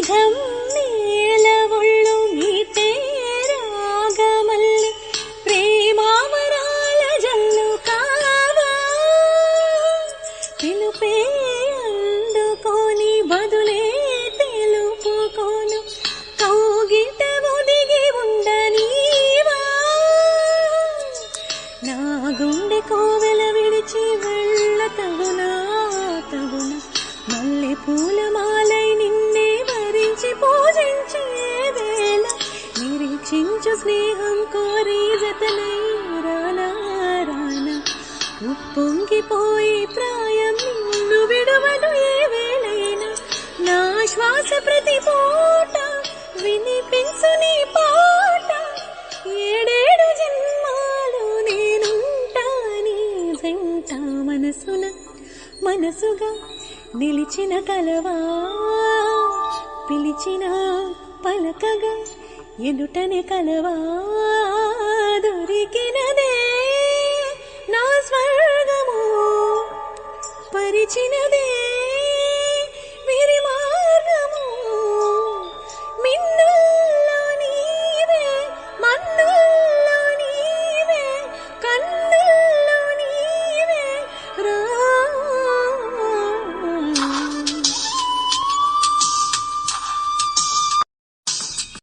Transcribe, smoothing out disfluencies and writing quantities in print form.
గంధం నేల ఒళ్ళు మీటే రాగమల్లి ప్రేమామరాల జల్లు కావా పిలుపే అందుకోని బదులే తెలుపుకోను కౌగిట ఒదిగి ఉండనీవా నా గుండె కోవెల విడిచి వెళ్ళ తగునా మల్లె పూల మాలై నిన్నే వరించి పూజించే వేళ నిరీక్షించు స్నేహం కోరి జతనై రానా రానా ఉప్పొంగిపోయి ప్రాయం నిన్ను విడువను ఏ వేళైనా నా శ్వాస ప్రతి పూట వినిపించు నీ పాట ఏడేడు జన్మాలు నేనుంటా నీ జంట మనసుగా నిలిచిన కలవా పిలిచిన పలకగా ఎదుటనే కలవా దొరికినదే నా స్వర్గము పరిచినదే